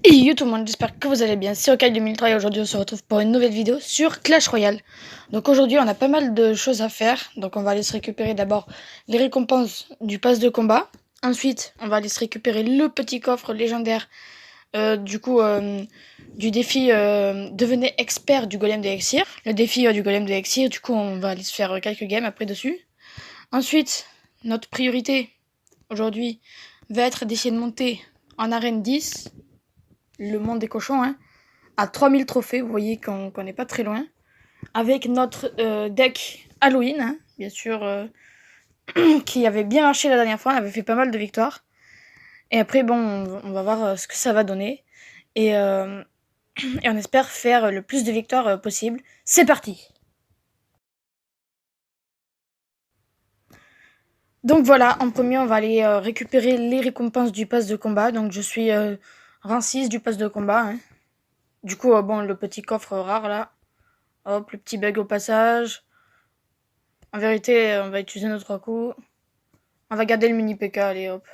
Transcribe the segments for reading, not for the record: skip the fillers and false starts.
Et yo tout le monde, j'espère que vous allez bien, c'est Okai 2003 et aujourd'hui on se retrouve pour une nouvelle vidéo sur Clash Royale. Donc aujourd'hui on a pas mal de choses à faire, donc on va aller se récupérer d'abord les récompenses du pass de combat. Ensuite on va aller se récupérer le petit coffre légendaire du défi devenez expert du golem d'élixir. Le défi du golem d'élixir, du coup on va aller se faire quelques games après dessus. Ensuite notre priorité aujourd'hui va être d'essayer de monter en arène 10. Le monde des cochons, hein, à 3000 trophées, vous voyez qu'on n'est pas très loin. Avec notre deck Halloween, hein, bien sûr, qui avait bien marché la dernière fois, on avait fait pas mal de victoires. Et après, bon, on va voir ce que ça va donner. Et, et on espère faire le plus de victoires possible. C'est parti! Donc voilà, en premier, on va aller récupérer les récompenses du pass de combat. Donc je suis rang 6 du pass de combat. Hein. Du coup, bon, le petit coffre rare là. Hop, le petit bug au passage. En vérité, on va utiliser nos 3 coups. On va garder le mini PK, allez hop.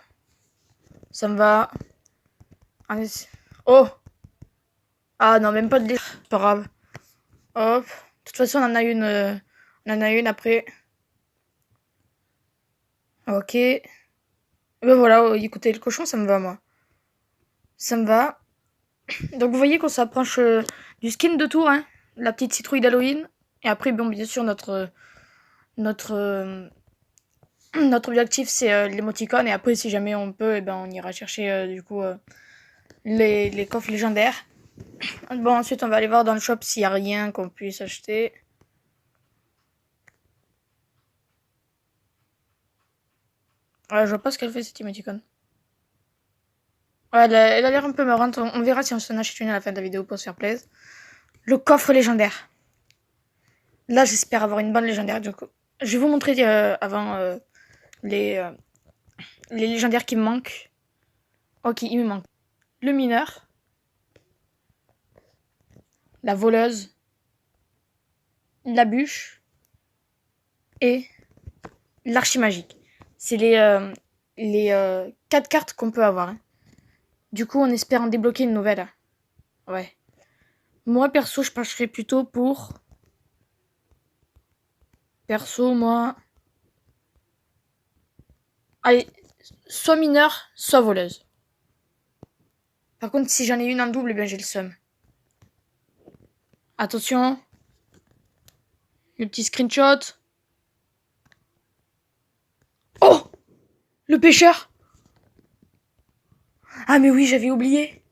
Ça me va. Allez. Oh! Ah non, même pas de lettre. Pas grave. Hop. De toute façon, on en a une après. Ok. Et ben voilà, écoutez, le cochon, ça me va, moi. Ça me va. Donc vous voyez qu'on s'approche du skin de tour, hein. La petite citrouille d'Halloween. Et après, bon, bien sûr, notre objectif, c'est l'émoticône. Et après, si jamais on peut, eh ben, on ira chercher, du coup, les coffres légendaires. Bon, ensuite, on va aller voir dans le shop s'il n'y a rien qu'on puisse acheter. Ouais, je vois pas ce qu'elle fait, cette émoticône. Ouais, elle a l'air un peu marrante. On verra si on s'en achète une à la fin de la vidéo pour se faire plaisir. Le coffre légendaire. Là, j'espère avoir une bonne légendaire, du coup. Je vais vous montrer avant les, euh, les légendaires qui me manquent. Ok, il me manque le mineur, la voleuse, la bûche et l'archimagique. C'est les 4 cartes qu'on peut avoir. Hein. Du coup, on espère en débloquer une nouvelle. Ouais. Moi, perso, je pencherais plutôt pour... Perso, moi... Allez, soit mineur, soit voleuse. Par contre, si j'en ai une en double, eh bien j'ai le seum. Attention. Le petit screenshot. Oh! Le pêcheur! Ah mais oui, j'avais oublié.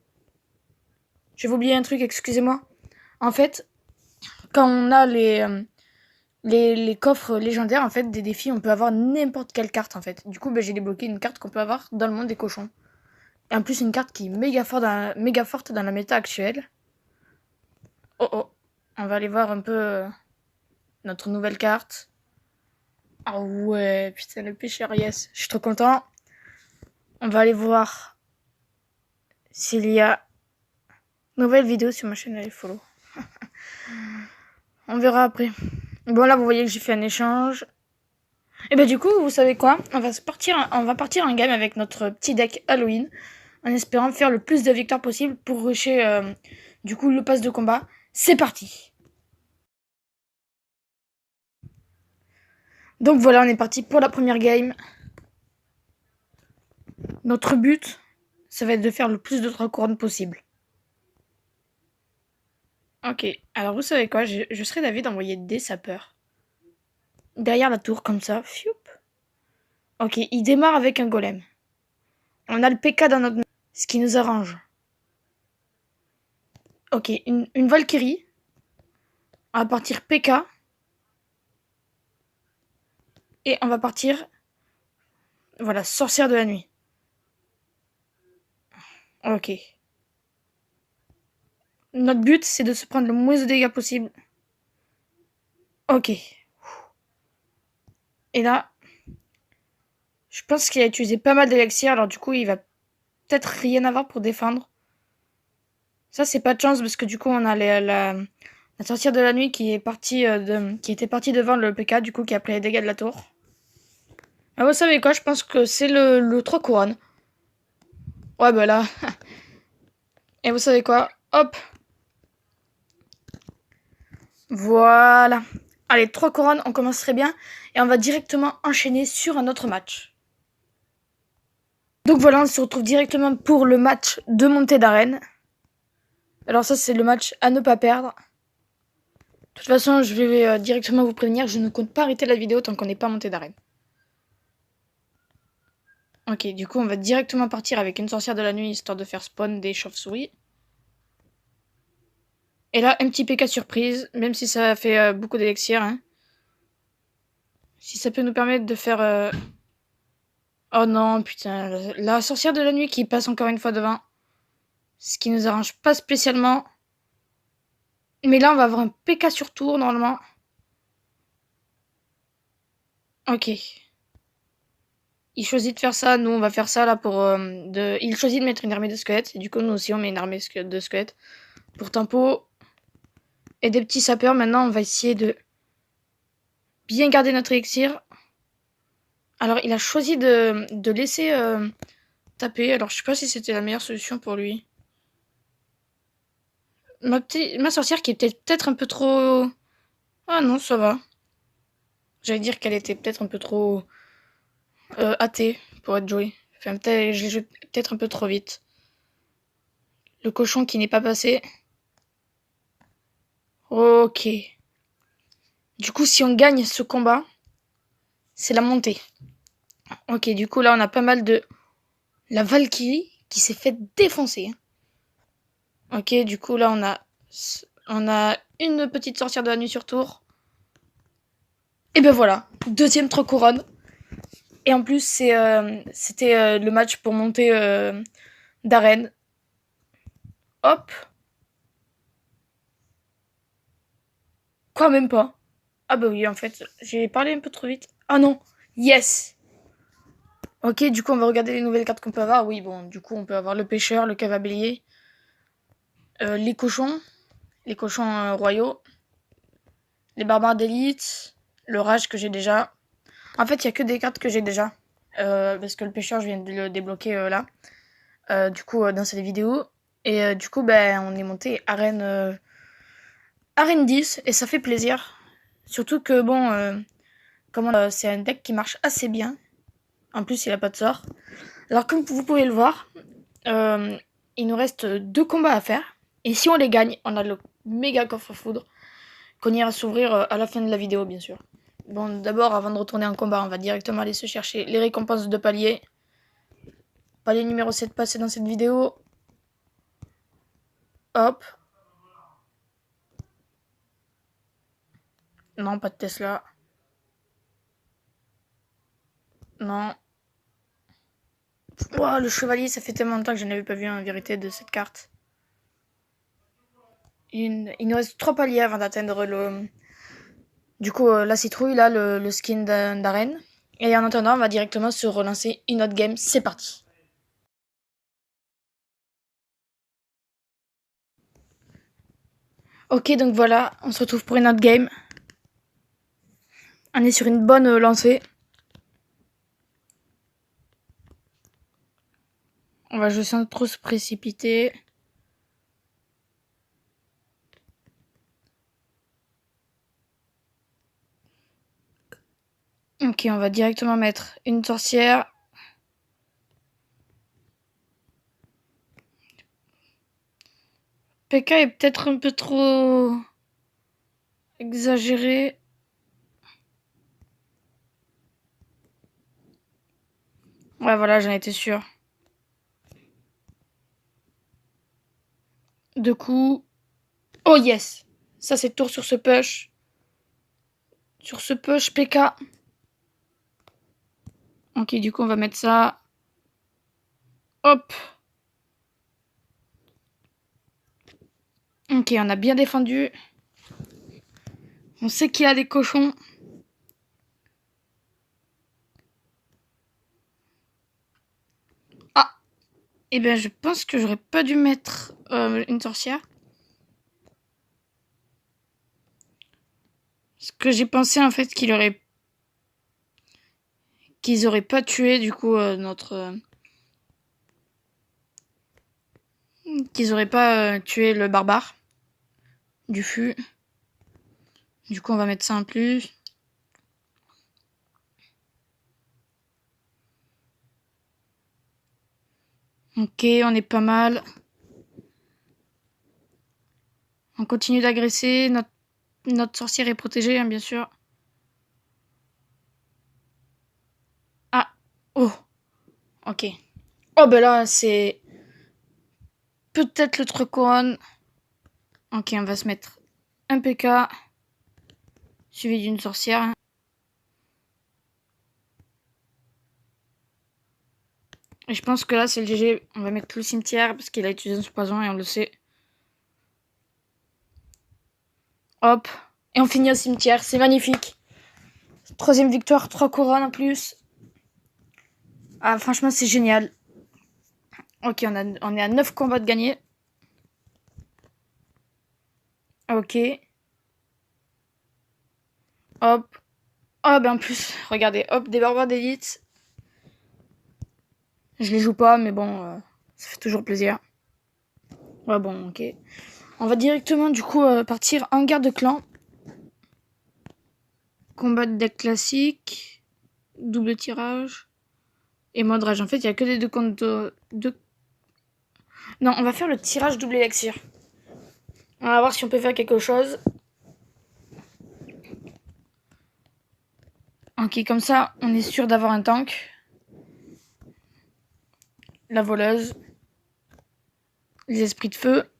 J'avais oublié un truc, excusez-moi. En fait, quand on a les coffres légendaires, en fait, des défis, on peut avoir n'importe quelle carte, en fait. Du coup, j'ai débloqué une carte qu'on peut avoir dans le monde des cochons. Et en plus, une carte qui est méga forte dans la méta actuelle. Oh oh. On va aller voir un peu notre nouvelle carte. Ah ouais, putain, le pêcheur, yes. Je suis trop content. On va aller voir s'il y a nouvelle vidéo sur ma chaîne, allez follow. On verra après. Bon, là, vous voyez que j'ai fait un échange. Et du coup, vous savez quoi? On va partir en game avec notre petit deck Halloween. En espérant faire le plus de victoires possible pour rusher, du coup, le pass de combat. C'est parti! Donc voilà, on est parti pour la première game. Notre but, ça va être de faire le plus de 3 couronnes possible. Ok, alors vous savez quoi? Je serais d'avis d'envoyer des sapeurs. Derrière la tour, comme ça. Fioup. Ok, il démarre avec un golem. On a le PK dans notre... Ce qui nous arrange. Ok, une Valkyrie. On va partir PK. Et on va partir... Voilà, sorcière de la nuit. Ok. Notre but, c'est de se prendre le moins de dégâts possible. Ok. Et là, je pense qu'il a utilisé pas mal d'élixir, alors du coup, il va peut-être rien avoir pour défendre. Ça, c'est pas de chance, parce que du coup, on a la sorcière de la nuit qui est partie qui était partie devant le PK, du coup, qui a pris les dégâts de la tour. Ah, vous savez quoi, je pense que c'est le 3 couronnes. Ouais, bah là... Et vous savez quoi? Hop. Voilà. Allez, 3 couronnes, on commence très bien. Et on va directement enchaîner sur un autre match. Donc voilà, on se retrouve directement pour le match de montée d'arène. Alors ça, c'est le match à ne pas perdre. De toute façon, je vais directement vous prévenir, je ne compte pas arrêter la vidéo tant qu'on n'est pas monté d'arène. Ok, du coup, on va directement partir avec une sorcière de la nuit, histoire de faire spawn des chauves-souris. Et là, un petit PK surprise, même si ça fait beaucoup d'élixir. Hein. Si ça peut nous permettre de faire... Oh non, putain, la sorcière de la nuit qui passe encore une fois devant. Ce qui nous arrange pas spécialement. Mais là, on va avoir un PK sur tour, normalement. Ok. Il choisit de faire ça, nous on va faire ça là pour... Il choisit de mettre une armée de squelettes, et du coup nous aussi on met une armée de squelettes. Pour tempo et des petits sapeurs, maintenant on va essayer de bien garder notre élixir. Alors il a choisi de laisser taper, alors je sais pas si c'était la meilleure solution pour lui. Ma sorcière qui était peut-être un peu trop... Ah non, ça va. J'allais dire qu'elle était peut-être un peu trop hâtée pour être jouée. Enfin, peut-être, je l'ai joué peut-être un peu trop vite. Le cochon qui n'est pas passé. Ok. Du coup, si on gagne ce combat, c'est la montée. Ok, du coup, là, on a pas mal de... La Valkyrie qui s'est fait défoncer. Ok, du coup, là, on a une petite sorcière de la nuit sur tour. Et ben voilà, deuxième 3 couronnes. Et en plus, c'était le match pour monter d'arène. Hop. Quoi, même pas. Ah bah oui, en fait, j'ai parlé un peu trop vite. Ah non, yes. Ok, du coup, on va regarder les nouvelles cartes qu'on peut avoir. Oui, bon, du coup, on peut avoir le pêcheur, le cavalier, les cochons royaux, les barbares d'élite, le rage que j'ai déjà. En fait, il y a que des cartes que j'ai déjà. Parce que le pêcheur, je viens de le débloquer là. Du coup, dans cette vidéo. Et du coup, ben, on est monté arène 10 et ça fait plaisir. Surtout que, bon, c'est un deck qui marche assez bien. En plus, il a pas de sort. Alors, comme vous pouvez le voir, il nous reste 2 combats à faire. Et si on les gagne, on a le méga coffre foudre qu'on ira s'ouvrir à la fin de la vidéo, bien sûr. Bon, d'abord, avant de retourner en combat, on va directement aller se chercher les récompenses de palier. Palier numéro 7 passé dans cette vidéo. Hop. Non, pas de Tesla. Non. Wow, le chevalier, ça fait tellement de temps que je n'avais pas vu en vérité de cette carte. Il nous reste 3 paliers avant d'atteindre le... Du coup, la citrouille, là, le skin d'arène. Et en attendant, on va directement se relancer une autre game. C'est parti. Ok, donc voilà, on se retrouve pour une autre game. On est sur une bonne lancée. On va jouer sans trop se précipiter. Ok, on va directement mettre une sorcière. PK est peut-être un peu trop exagéré. Ouais, voilà, j'en étais sûre. 2 coups. Oh yes! Ça, c'est tour sur ce push. Sur ce push PK. Ok, du coup, on va mettre ça. Hop! Ok, on a bien défendu. On sait qu'il y a des cochons. Ah! Eh ben, je pense que j'aurais pas dû mettre une sorcière. Parce que j'ai pensé en fait qu'ils auraient pas tué du coup notre qu'ils auraient pas tué le barbare du fût. Du coup, on va mettre ça en plus. Ok, on est pas mal. On continue d'agresser. Notre sorcière est protégée, hein, bien sûr. Ah, oh, ok. Oh, ben là, c'est peut-être le truc couronne. Ok, on va se mettre un PK suivi d'une sorcière. Et je pense que là, c'est le GG. On va mettre tout le cimetière parce qu'il a utilisé son poison et on le sait. Hop. Et on finit au cimetière. C'est magnifique. Troisième victoire, 3 couronnes en plus. Ah, franchement, c'est génial. Ok, on est à 9 combats de gagnés. Ok. Hop. Oh, ben en plus, regardez. Hop, des barbares d'élite. Je les joue pas, mais bon, ça fait toujours plaisir. Ouais, bon, ok. On va directement, du coup, partir en guerre de clan. Combat de deck classique. Double tirage. Et mode rage. En fait, il n'y a que des deux contre deux. Non, on va faire le tirage double élixir. On va voir si on peut faire quelque chose. Ok, comme ça, on est sûr d'avoir un tank. La voleuse. Les esprits de feu.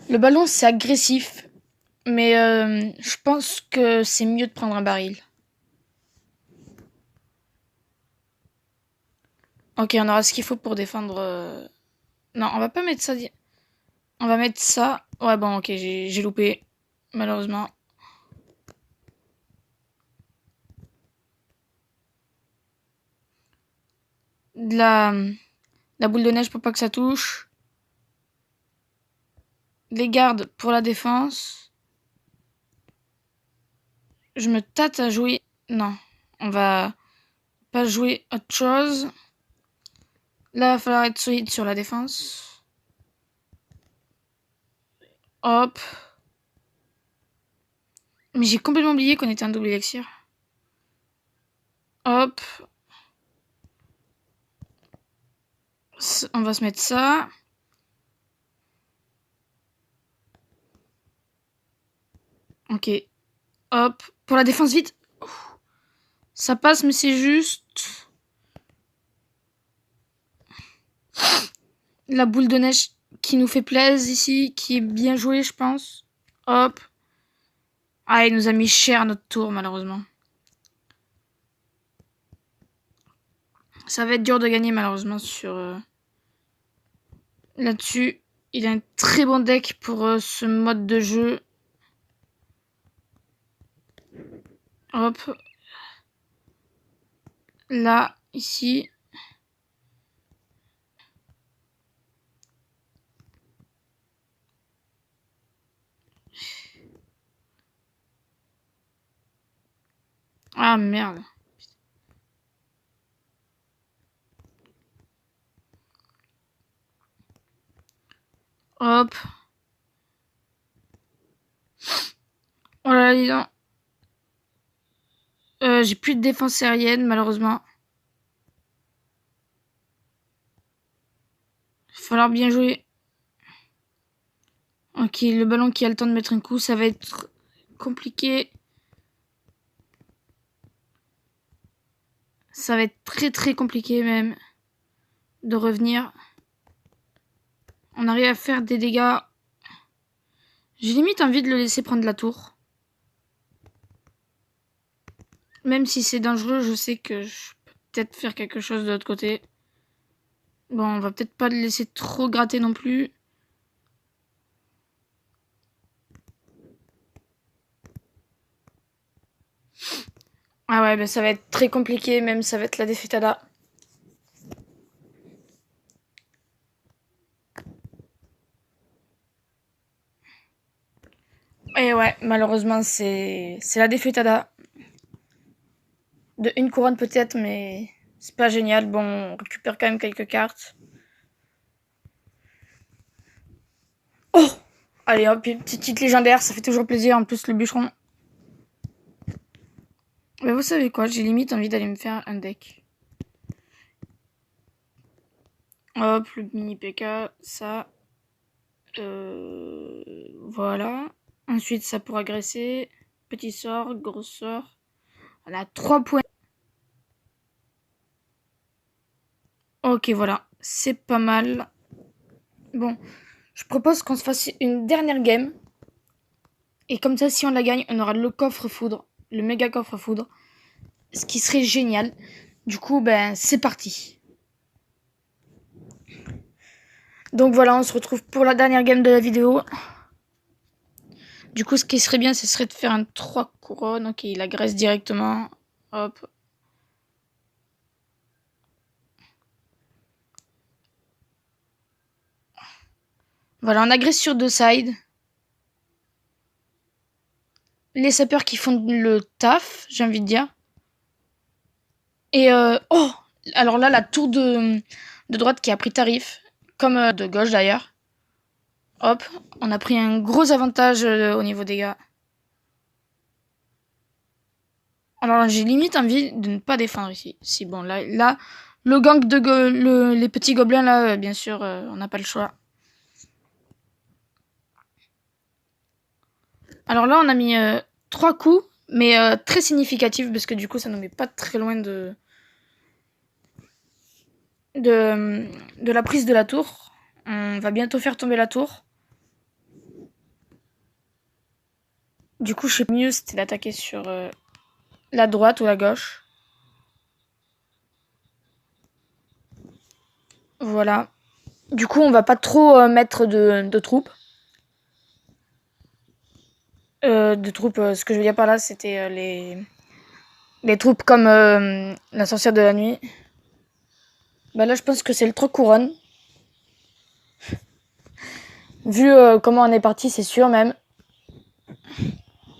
Le ballon, c'est agressif. Mais je pense que c'est mieux de prendre un baril. Ok, on aura ce qu'il faut pour défendre. Non, on va pas mettre ça. On va mettre ça. Ouais, bon, ok, j'ai loupé. Malheureusement. De la boule de neige pour pas que ça touche. Les gardes pour la défense. Je me tâte à jouer. Non, on va pas jouer autre chose. Là, il va falloir être solide sur la défense. Hop. Mais j'ai complètement oublié qu'on était un double élixir. Hop. On va se mettre ça. Ok. Hop. Pour la défense, vite. Ça passe, mais c'est juste. La boule de neige qui nous fait plaisir ici, qui est bien jouée, je pense. Hop. Ah, il nous a mis cher notre tour, malheureusement. Ça va être dur de gagner, malheureusement, sur là-dessus. Il a un très bon deck pour ce mode de jeu. Hop. Là, ici. Ah, merde. Hop. Oh là là, dis donc. J'ai plus de défense aérienne, malheureusement. Il va falloir bien jouer. Ok, le ballon qui a le temps de mettre un coup, ça va être compliqué. Ça va être très très compliqué même de revenir. On arrive à faire des dégâts. J'ai limite envie de le laisser prendre la tour. Même si c'est dangereux, je sais que je peux peut-être faire quelque chose de l'autre côté. Bon, on va peut-être pas le laisser trop gratter non plus. Ah ouais, ben ça va être très compliqué, même ça va être la défaitada. Et ouais, malheureusement, c'est la défaitada. De une couronne peut-être, mais c'est pas génial. Bon, on récupère quand même quelques cartes. Oh! Allez hop, une petite titre légendaire, ça fait toujours plaisir. En plus, le bûcheron. Mais vous savez quoi, j'ai limite envie d'aller me faire un deck. Hop, le mini PK, ça. Voilà. Ensuite, ça pour agresser. Petit sort, gros sort. Voilà, 3 points. Ok, voilà. C'est pas mal. Bon, je propose qu'on se fasse une dernière game. Et comme ça, si on la gagne, on aura le coffre foudre. Le méga coffre foudre. Ce qui serait génial. Du coup, ben, c'est parti. Donc voilà, on se retrouve pour la dernière game de la vidéo. Du coup, ce qui serait bien, ce serait de faire un 3 couronnes. Ok, il agresse directement. Hop. Voilà, on agresse sur 2 sides. Les sapeurs qui font le taf, j'ai envie de dire. Et oh, alors là, la tour de droite qui a pris tarif, comme de gauche d'ailleurs. Hop, on a pris un gros avantage au niveau dégâts. Alors j'ai limite envie de ne pas défendre ici. Si bon, là le gang de les petits gobelins là, bien sûr, on n'a pas le choix. Alors là, on a mis 3 coups, mais très significatifs parce que du coup, ça nous met pas très loin de la prise de la tour. On va bientôt faire tomber la tour. Du coup, je sais mieux c'était d'attaquer sur la droite ou la gauche. Voilà. Du coup, on va pas trop mettre de troupes. Ce que je veux dire par là, c'était les troupes comme la sorcière de la nuit. Bah là, je pense que c'est le 3 couronnes. Vu comment on est parti, c'est sûr même.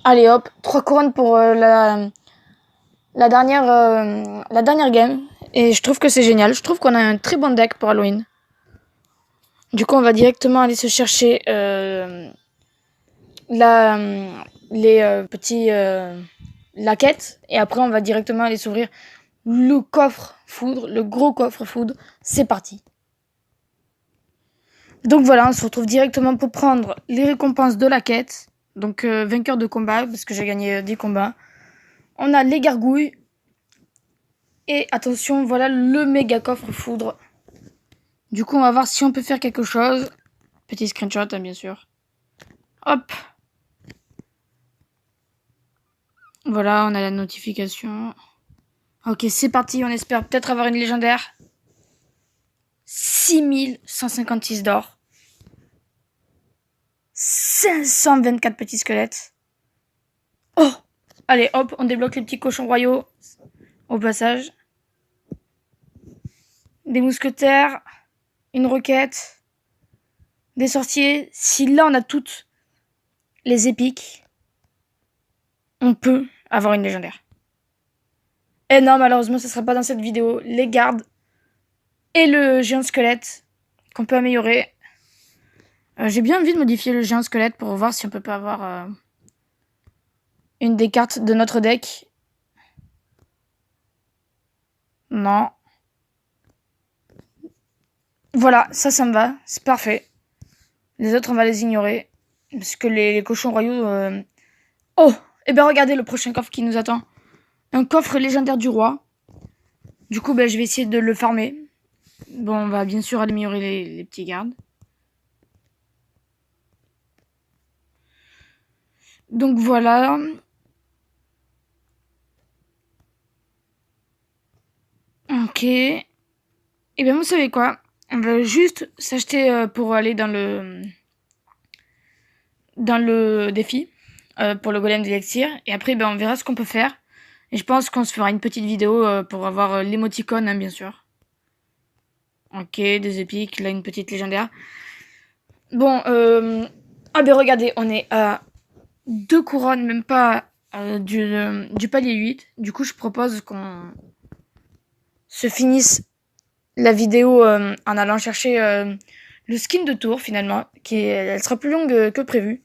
Allez hop, 3 couronnes pour la dernière game. Et je trouve que c'est génial. Je trouve qu'on a un très bon deck pour Halloween. Du coup, on va directement aller se chercher les petits la quête. Et après, on va directement aller s'ouvrir le coffre foudre, le gros coffre foudre. C'est parti. Donc voilà, on se retrouve directement pour prendre les récompenses de la quête. Donc vainqueur de combat, parce que j'ai gagné 10 combats. On a les gargouilles. Et attention, voilà le méga coffre foudre. Du coup, on va voir si on peut faire quelque chose. Petit screenshot, hein, bien sûr. Hop. Voilà, on a la notification. Ok, c'est parti. On espère peut-être avoir une légendaire. 6156 d'or. 524 petits squelettes. Oh! Allez, hop, on débloque les petits cochons royaux. Au passage. Des mousquetaires. Une roquette. Des sorciers. Si là, on a toutes les épiques, on peut avoir une légendaire. Et non, malheureusement, ce ne sera pas dans cette vidéo. Les gardes et le géant squelette qu'on peut améliorer. J'ai bien envie de modifier le géant squelette pour voir si on peut pas avoir une des cartes de notre deck. Non. Voilà, ça me va. C'est parfait. Les autres, on va les ignorer. Parce que les cochons royaux... Oh! Et bien regardez le prochain coffre qui nous attend. Un coffre légendaire du roi. Du coup, ben, je vais essayer de le farmer. Bon, on va bien sûr améliorer les petits gardes. Donc voilà. Ok. Et bien vous savez quoi? On va juste s'acheter pour aller dans le défi. Pour le golem d'élixir. Et après, ben, on verra ce qu'on peut faire. Et je pense qu'on se fera une petite vidéo pour avoir l'émoticône, hein, bien sûr. Ok, des épiques. Là, une petite légendaire. Bon, ah ben regardez, on est à 2 couronnes, même pas du palier 8. Du coup, je propose qu'on se finisse la vidéo en allant chercher le skin de tour finalement, elle sera plus longue que prévu.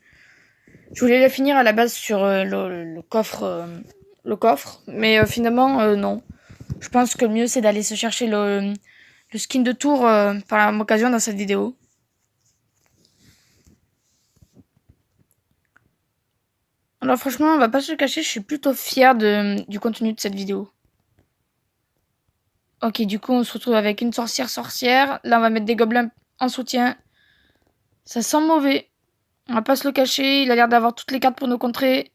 Je voulais la finir à la base sur le coffre, mais finalement non. Je pense que le mieux c'est d'aller se chercher le skin de tour par la même occasion dans cette vidéo. Alors franchement, on va pas se le cacher, je suis plutôt fière du contenu de cette vidéo. Ok, du coup on se retrouve avec une sorcière. Là on va mettre des gobelins en soutien. Ça sent mauvais. On va pas se le cacher, il a l'air d'avoir toutes les cartes pour nous contrer.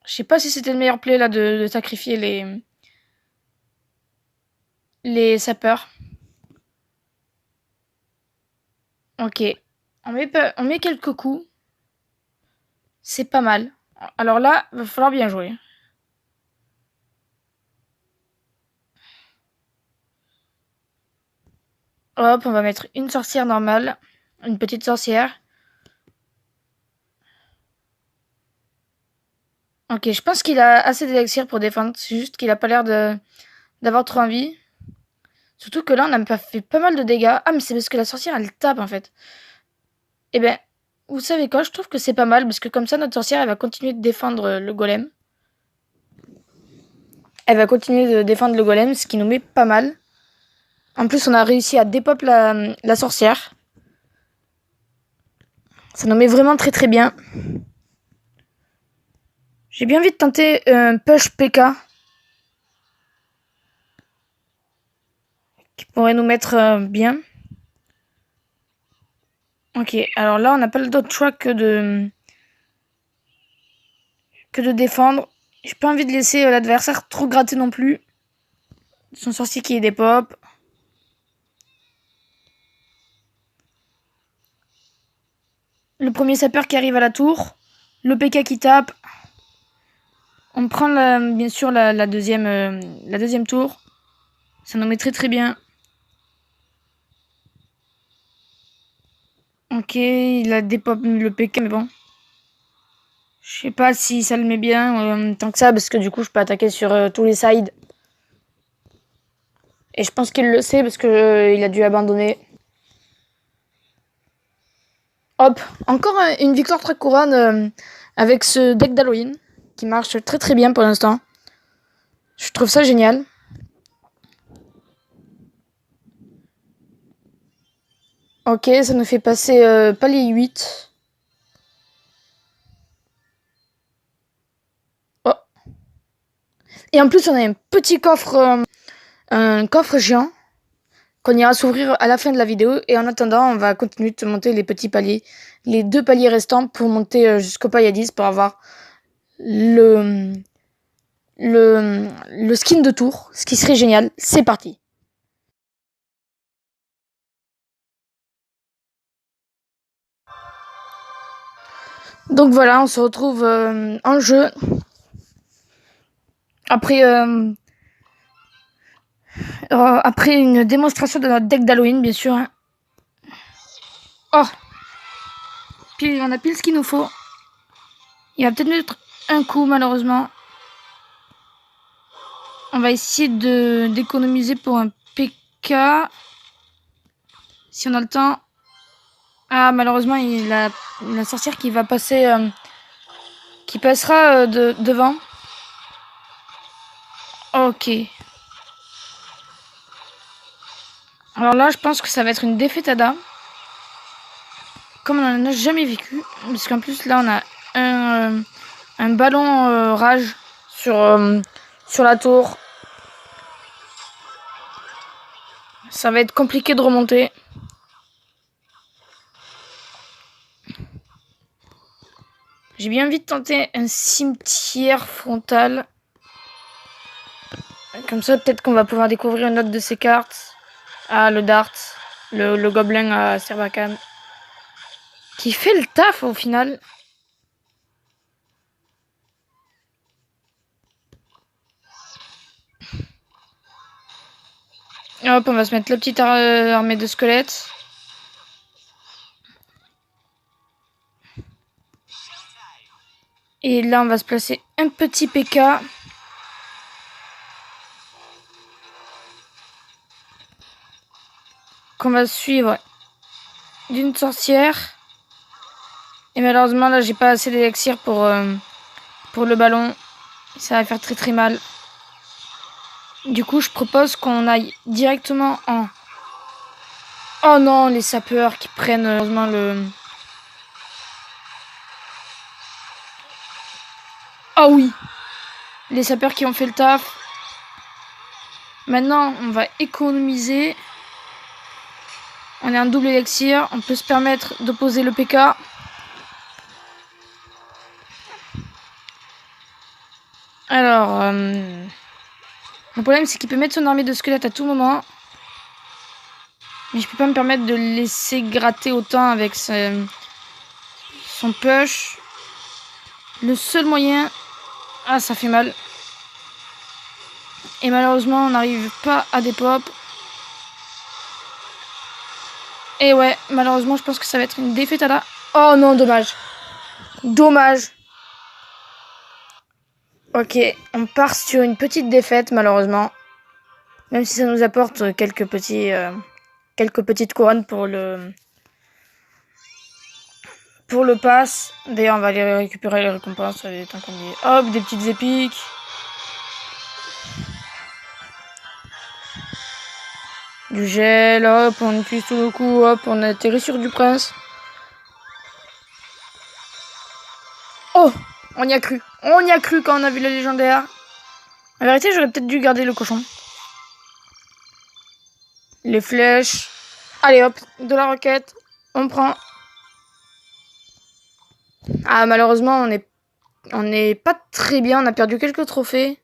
Je sais pas si c'était le meilleur play là de sacrifier les sapeurs. Ok. On met quelques coups. C'est pas mal. Alors là, va falloir bien jouer. Hop, on va mettre une sorcière normale. Une petite sorcière. Ok, je pense qu'il a assez d'élixir pour défendre. C'est juste qu'il a pas l'air d'avoir trop envie. Surtout que là, on a pas fait pas mal de dégâts. Ah, mais c'est parce que la sorcière, elle tape, en fait. Eh ben, vous savez quoi? Je trouve que c'est pas mal, parce que comme ça, notre sorcière, elle va continuer de défendre le golem. Elle va continuer de défendre le golem, ce qui nous met pas mal. En plus, on a réussi à dépop la sorcière. Ça nous met vraiment très très bien. J'ai bien envie de tenter un push PK. Qui pourrait nous mettre bien. Ok, alors là, on n'a pas le d'autre choix que de défendre. J'ai pas envie de laisser l'adversaire trop gratter non plus. Son sorcier qui est des pop. Le premier sapeur qui arrive à la tour. Le PK qui tape. On prend bien sûr la deuxième tour. Ça nous met très très bien. Ok, il a dépop le PK, mais bon. Je sais pas si ça le met bien tant que ça, parce que du coup, je peux attaquer sur tous les sides. Et je pense qu'il le sait, parce que il a dû abandonner. Hop, encore une victoire très couronne avec ce deck d'Halloween, qui marche très très bien pour l'instant. Je trouve ça génial. Ok, ça nous fait passer palier 8. Oh. Et en plus, on a un coffre géant, qu'on ira s'ouvrir à la fin de la vidéo. Et en attendant, on va continuer de monter les petits paliers, les 2 paliers restants pour monter jusqu'au palier 10 pour avoir le skin de tour, ce qui serait génial. C'est parti. Donc voilà, on se retrouve en jeu. Après une démonstration de notre deck d'Halloween, bien sûr. Hein. Oh, on a pile ce qu'il nous faut. Il va peut-être mettre un coup, malheureusement. On va essayer d'économiser pour un PK. Si on a le temps. Ah, malheureusement, il a la sorcière qui va passer... qui passera devant. Ok. Alors là, je pense que ça va être une défaite à dame. Comme on n'en a jamais vécu. Parce qu'en plus, là, on a un ballon rage sur la tour. Ça va être compliqué de remonter. J'ai bien envie de tenter un cimetière frontal. Comme ça, peut-être qu'on va pouvoir découvrir une autre de ces cartes. Ah, le dart. Le gobelin à Serbacane. Qui fait le taf au final. Hop, on va se mettre la petite armée de squelettes. Et là, on va se placer un petit PK. Qu'on va suivre d'une sorcière. Et malheureusement, là, j'ai pas assez d'élixir pour le ballon. Ça va faire très très mal. Du coup, je propose qu'on aille directement en... Oh non, les sapeurs qui prennent heureusement le... Oh oui, les sapeurs qui ont fait le taf. Maintenant, on va économiser. On est en double élixir. On peut se permettre d'opposer le PK. Alors, le problème, c'est qu'il peut mettre son armée de squelettes à tout moment. Mais je peux pas me permettre de le laisser gratter autant avec son push. Le seul moyen... Ah, ça fait mal. Et malheureusement, on n'arrive pas à des pop. Et ouais, malheureusement, je pense que ça va être une défaite à la... Oh non, dommage. Dommage. Ok, on part sur une petite défaite, malheureusement. Même si ça nous apporte quelques petites couronnes pour le pass. D'ailleurs, on va aller récupérer les récompenses tant qu'on y est. Hop, des petites épiques. Du gel, hop, on utilise tout le coup, hop, on atterrit sur du prince. Oh, on y a cru. On y a cru quand on a vu le légendaire. En vérité, j'aurais peut-être dû garder le cochon. Les flèches. Allez hop, de la roquette. On prend. Ah, malheureusement, on n'est pas très bien. On a perdu quelques trophées.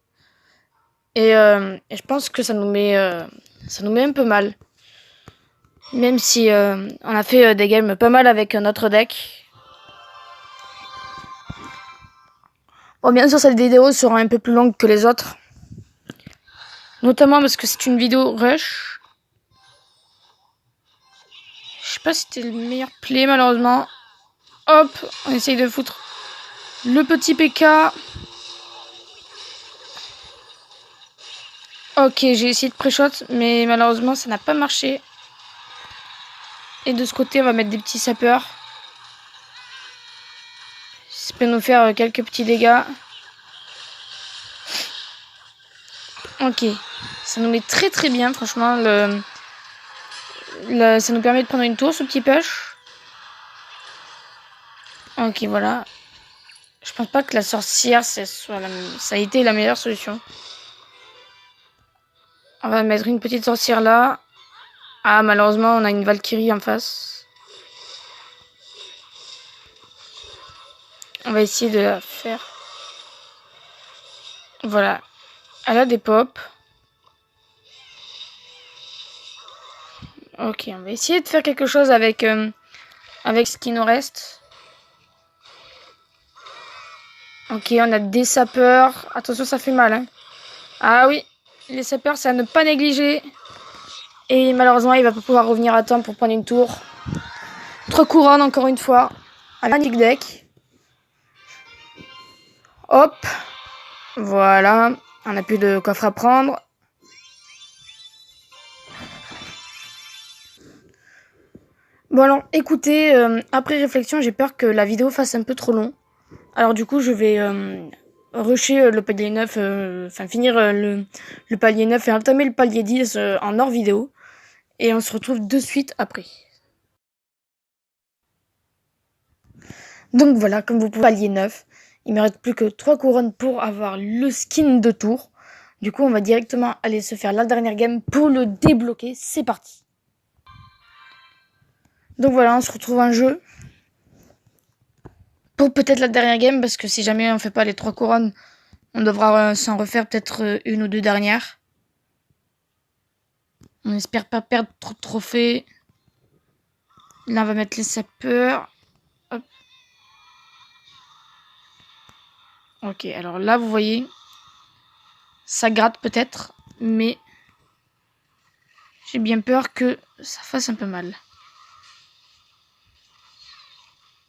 Et je pense que ça nous met un peu mal. Même si on a fait des games pas mal avec notre deck. Bon, bien sûr, cette vidéo sera un peu plus longue que les autres. Notamment parce que c'est une vidéo rush. Je sais pas si c'était le meilleur play, malheureusement. Hop, on essaye de foutre le petit PK. Ok, j'ai essayé de pré-shot, mais malheureusement, ça n'a pas marché. Et de ce côté, on va mettre des petits sapeurs. Ça peut nous faire quelques petits dégâts. Ok, ça nous met très très bien, franchement. Ça nous permet de prendre une tour, ce petit push. Ok, voilà. Je pense pas que la sorcière, ça a été la meilleure solution. On va mettre une petite sorcière là. Ah, malheureusement, on a une Valkyrie en face. On va essayer de la faire. Voilà. Elle a des pops. Ok, on va essayer de faire quelque chose avec ce qui nous reste. Ok, on a des sapeurs. Attention, ça fait mal. Hein. Ah oui, les sapeurs, c'est à ne pas négliger. Et malheureusement, il va pas pouvoir revenir à temps pour prendre une tour. 3 couronnes, encore une fois. Un magnifique deck. Hop. Voilà. On n'a plus de coffre à prendre. Bon alors, écoutez, après réflexion, j'ai peur que la vidéo fasse un peu trop long. Alors du coup, je vais rusher le palier 9, enfin finir le palier 9 et entamer le palier 10 en hors vidéo. Et on se retrouve de suite après. Donc voilà, comme vous pouvez, palier 9. Il me reste plus que 3 couronnes pour avoir le skin de tour. Du coup, on va directement aller se faire la dernière game pour le débloquer. C'est parti. Donc voilà, on se retrouve en jeu. Pour peut-être la dernière game, parce que si jamais on fait pas les 3 couronnes, on devra s'en refaire peut-être une ou deux dernières. On espère pas perdre trop de trophées. Là, on va mettre les sapeurs. Hop. Ok, alors là, vous voyez, ça gratte peut-être, mais j'ai bien peur que ça fasse un peu mal.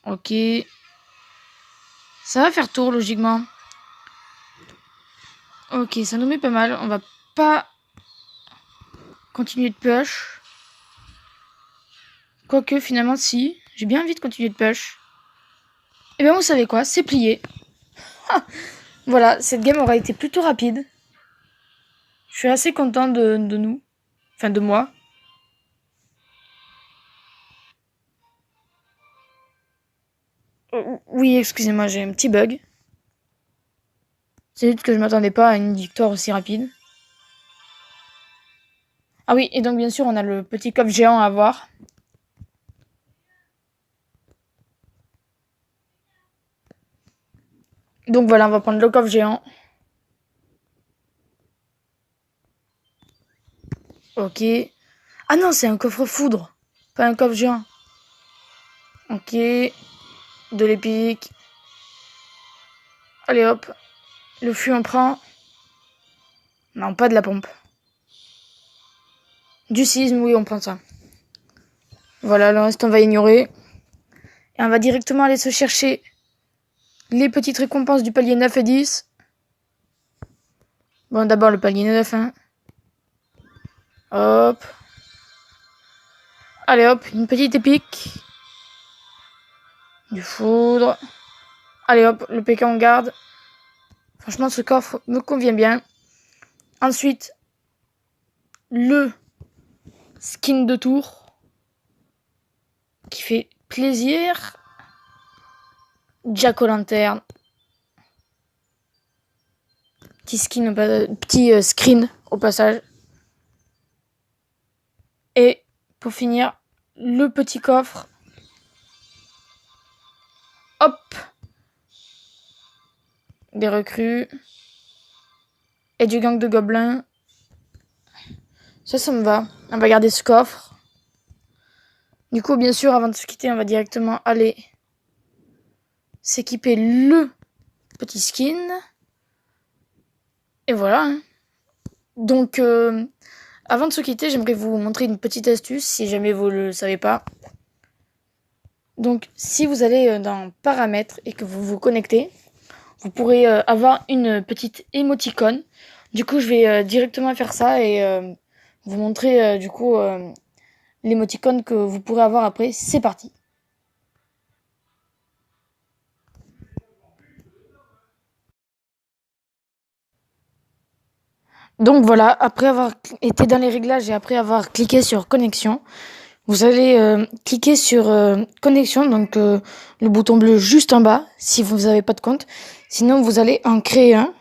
Ok. Ça va faire tour, logiquement. Ok, ça nous met pas mal. On va pas continuer de push. Quoique, finalement, si. J'ai bien envie de continuer de push. Et bien, vous savez quoi? C'est plié. Voilà, cette game aura été plutôt rapide. Je suis assez content de nous. Enfin, de moi. Oui, excusez-moi, j'ai un petit bug. C'est juste que je m'attendais pas à une victoire aussi rapide. Ah oui, et donc bien sûr, on a le petit coffre géant à avoir. Donc voilà, on va prendre le coffre géant. Ok. Ah non, c'est un coffre foudre, pas un coffre géant. Ok. De l'épique. Allez hop. Le fût on prend. Non, pas de la pompe. Du sisme, oui, on prend ça. Voilà, le reste, on va ignorer. Et on va directement aller se chercher les petites récompenses du palier 9 et 10. Bon, d'abord le palier 9, hein. Hop. Allez hop, une petite épique. Du foudre. Allez hop, le PK on garde. Franchement, ce coffre me convient bien. Ensuite, le skin de tour. Qui fait plaisir. Jack o' lanterne. Petit screen au passage. Et pour finir, le petit coffre. Hop. Des recrues. Et du gang de gobelins. Ça me va. On va garder ce coffre. Du coup, bien sûr, avant de se quitter, on va directement aller s'équiper le petit skin. Et voilà. Hein. Donc, avant de se quitter, j'aimerais vous montrer une petite astuce si jamais vous le savez pas. Donc, si vous allez dans paramètres et que vous vous connectez, vous pourrez avoir une petite émoticône. Du coup, je vais directement faire ça et vous montrer du coup l'émoticône que vous pourrez avoir après. C'est parti. Donc voilà, après avoir été dans les réglages et après avoir cliqué sur connexion, vous allez cliquer sur connexion, donc le bouton bleu juste en bas, si vous n'avez pas de compte. Sinon, vous allez en créer un.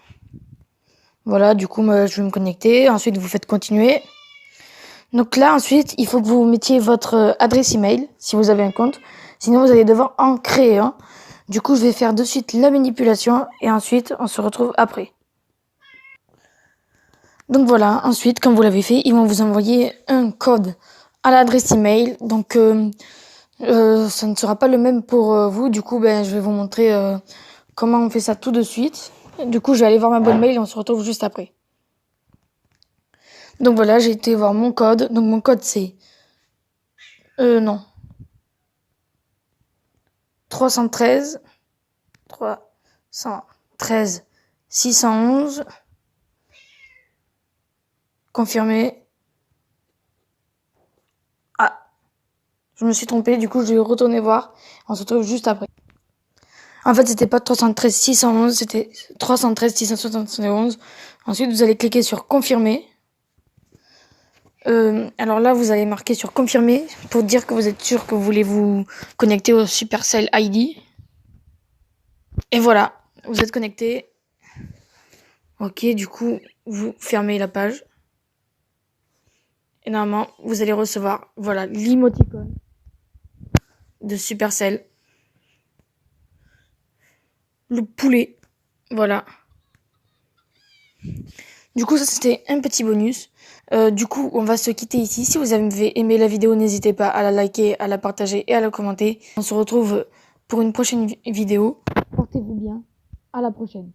Voilà, du coup, moi, je vais me connecter. Ensuite, vous faites continuer. Donc là, ensuite, il faut que vous mettiez votre adresse email, si vous avez un compte. Sinon, vous allez devoir en créer un. Du coup, je vais faire de suite la manipulation et ensuite, on se retrouve après. Donc voilà, ensuite, comme vous l'avez fait, ils vont vous envoyer un code à l'adresse email. Donc, ça ne sera pas le même pour vous. Du coup, je vais vous montrer comment on fait ça tout de suite. Du coup, je vais aller voir ma boîte mail et on se retrouve juste après. Donc voilà, j'ai été voir mon code. Donc mon code, c'est... non. 313 611. Confirmé. Ah, je me suis trompée, du coup je vais retourner voir. On se retrouve juste après. En fait, c'était pas 313 611, c'était 313 671. Ensuite, vous allez cliquer sur confirmer. Alors là, vous allez marquer sur confirmer pour dire que vous êtes sûr que vous voulez vous connecter au Supercell ID. Et voilà, vous êtes connecté. Ok, du coup, vous fermez la page. Et normalement, vous allez recevoir, voilà, l'émoticône de Supercell. Le poulet, voilà. Du coup, ça, c'était un petit bonus. Du coup, on va se quitter ici. Si vous avez aimé la vidéo, n'hésitez pas à la liker, à la partager et à la commenter. On se retrouve pour une prochaine vidéo. Portez-vous bien. À la prochaine.